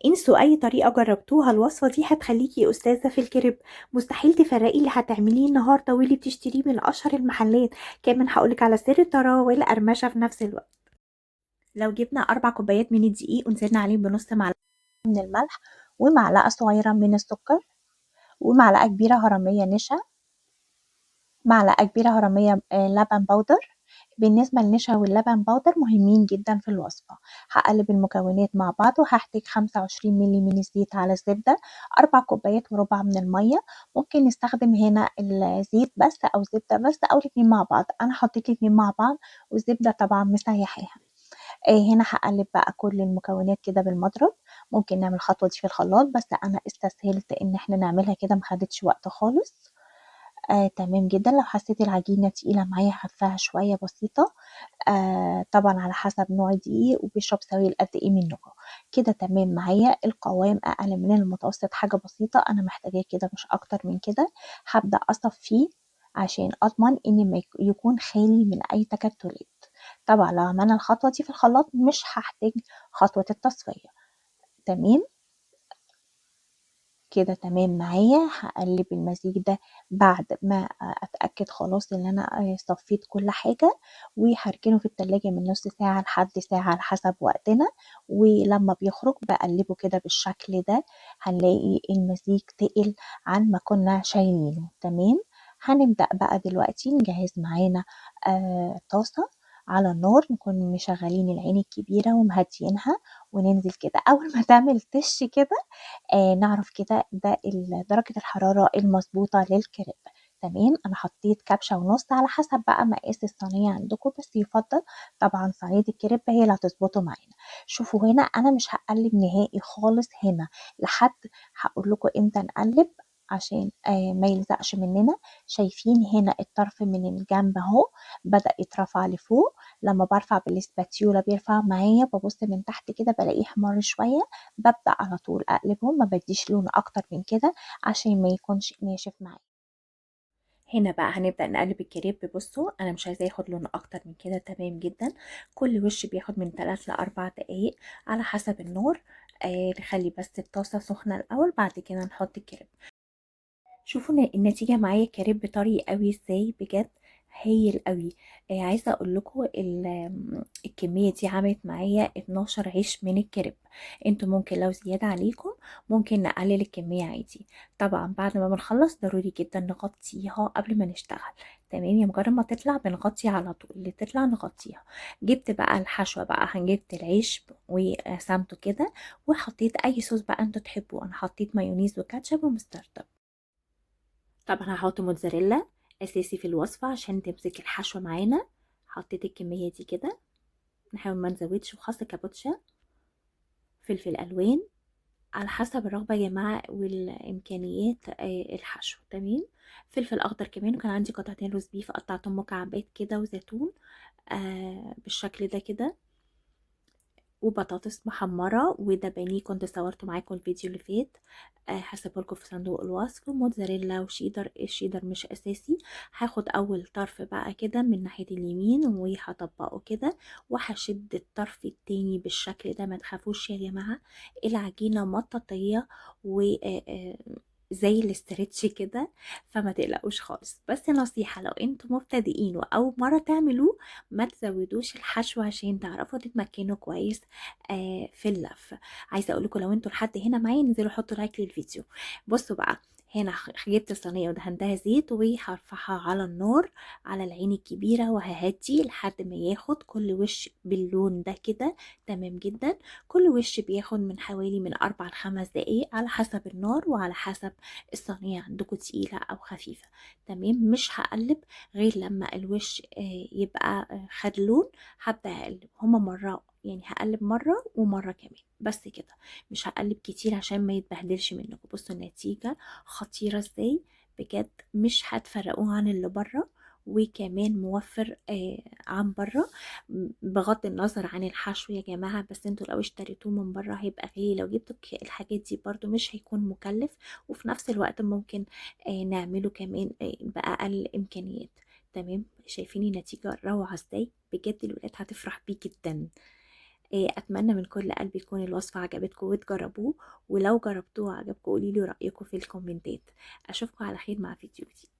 انسوا اي طريقة جربتوها، الوصفة دي هتخليكي استاذة في الكريب. مستحيل تفرقي اللي هتعمليه النهاردة واللي بتشتريه من اشهر المحلات. كمان هقولك على سر الطراوة والقرمشة في نفس الوقت. لو جبنا 4 كوبايات من الدقيق ونزلنا عليهم بنص معلقة من الملح، ومعلقة صغيرة من السكر، ومعلقة كبيرة هرمية نشا، معلقة كبيرة هرمية لبن بودر. بالنسبة للنشا واللبن بودر مهمين جدا في الوصفة. هقلب المكونات مع بعض، وهحتاج 25 ملي من الزيت على الزبدة، 4 كوبايات وربع من المية. ممكن نستخدم هنا الزيت بس أو زبدة بس أو الاتنين مع بعض. أنا حطيت الاتنين مع بعض، والزبدة طبعا مسيحاها. هنا هقلب بقى كل المكونات كده بالمضرب. ممكن نعمل الخطوة دي في الخلاط، بس أنا استسهلت إن احنا نعملها كده، مخدتش وقت خالص. تمام جدًا. لو حسيتِ العجينة تقيلة معايا هاخفّفها شوية بسيطة، طبعًا على حسب نوع الدقيق وبيشرب سوائل قد إيه منكم. كده تمام معايا، القوام أقل من المتوسط حاجة بسيطة، أنا محتاجاه كده مش أكتر من كده. هابدأ أصفّيه عشان أضمن إن ما يكون خالي من أي تكتلات. طبعًا لو عملنا الخطوة دي في الخلاط مش هاحتاج خطوة التصفية. تمام. كده تمام معايا. هاقلّب المزيج ده بعد ما أتأكد خلاص إن أنا صفّيت كل حاجة، وهاركنه في التلاجة من نُص ساعة لحد ساعة على حسب وقتنا. ولمّا بيخرج باقلّبه كده بالشكل ده، هنلاقي المزيج تقِل عن ما كنا شايلينه. تمام. هنبدأ بقى دلوقتي نجهّز معانا طاسة على النار، نكون مشغّلين العين الكبيرة ومهديينها، وننزل كده أول ما تعمل تِش كده نعرف كده ده درجة الحرارة المضبوطة للكريب. تمام. أنا حطيت كبشة ونُص على حسب بقى مقاس الصينية عندكم، بس يُفضّل طبعًا صينية الكريب هي اللي هتضبطه معانا. شوفوا هنا أنا مش هاقلّب نهائي خالص هنا، لحد هاقول لكم إمتى نقلّب عشان ما يلزقش مننا. شايفين هنا الطرف من الجنب أهو بدأ يترفع لفوق. لمّا بارفع بالإسباتيولا بيرفع معايا، بابُص من تحت كده بالاقيه أحمر شوية، بابدأ على طول أقلبهم، ما بادّيش لون أكتر من كده عشان ما يكونش ناشف معايا. هنا بقى هنبدأ نقلب الكريب. بصوا أنا مش عايزاه ياخد لون أكتر من كده. تمام جدا. كل وش بياخد من 3 ل4 دقايق على حسب النار. نخلي بس الطاسة سخنة الأول، بعد كده نحط الكريب. شوفوا النتيجة معايا كريب طري قوي ازاي، بجد هايل قوي. عايزة اقول لكم الكمية دي عملت معايا 12 عيش من الكريب. انتوا ممكن لو زيادة عليكم ممكن نقلل الكمية عادي. طبعا بعد ما بنخلص ضروري جدا نغطيها قبل ما نشتغل. تمام. يا مجرد ما تطلع بنغطي على طول، اللي تطلع نغطيها. جبت بقى الحشوة بقى، هنجبت العيش وقسمته كده، وحطيت اي صوص بقى انتوا تحبوا. انا حطيت مايونيز وكاتشب ومستردة. طبعا هحط موتزاريلا اساسي في الوصفة عشان تمسك الحشوة معانا. حطيت الكمية دي كده، نحاول ما نزودش، وخاصة كابوتشا، فلفل الوان على حسب الرغبة يا جماعة والامكانيات. الحشو تمام. فلفل اخضر كمان، وكان عندي قطعتين روز بيف قطعتهم مكعبات كده، وزيتون بالشكل ده كده، وبطاطس محمرة، وده بانيه كنت صورته معاكم الفيديو اللي فات. هسيبهولكوا في صندوق الوصف. موتزاريلا وشيدر، الشيدر مش اساسي. هاخد اول طرف بقى كده من ناحية اليمين وهطبقه كده، وهشد الطرف التاني بالشكل ده. ما تخافوش يا جماعة، العجينة مطاطية و زي الاسترتش كده، فما تقلقوش خالص. بس نصيحة، لو انتوا مبتدئين واول مرة تعملوه ما تزودوش الحشو عشان تعرفوا تتمكنوا كويس في اللف. عايزه اقول لكم لو انتوا لحد هنا معايا انزلوا حطوا لايك للفيديو. بصوا بقى، هنا جبت الصينيه ودهنتها زيت، وهرفعها على النار على العين الكبيره، وههدي لحد ما ياخد كل وش باللون ده كده. تمام جدا. كل وش بياخد من حوالي من 4 ل5 دقايق على حسب النار وعلى حسب الصينيه عندكم تقيله او خفيفه. تمام. مش هقلب غير لما الوش يبقى خد لون. هبدأ اقلب هما مرة، يعني هقلب مرة ومرة كمان، بس كده. مش هقلب كتير عشان ما يتبهدلش منكم. بصوا النتيجة خطيرة ازاي، بجد مش هتفرقوه عن اللي بره، وكمان موفر عن بره. بغض النظر عن الحشو يا جماعة، بس انتوا لو اشتريتوه من بره هيبقى غالي. لو جبتوا الحاجات دي برضو مش هيكون مكلف، وفي نفس الوقت ممكن نعمله كمان بأقل إمكانيات. تمام. شايفين النتيجة روعة ازاي، بجد الولاد هتفرح بيه جدا. أتمنى من كل قلبي تكون الوصفة عجبتكم وتجربوه، ولو جربتوه وعجبكم قولي لي رأيكم في الكومنتات. أشوفكم على خير مع فيديو جديد.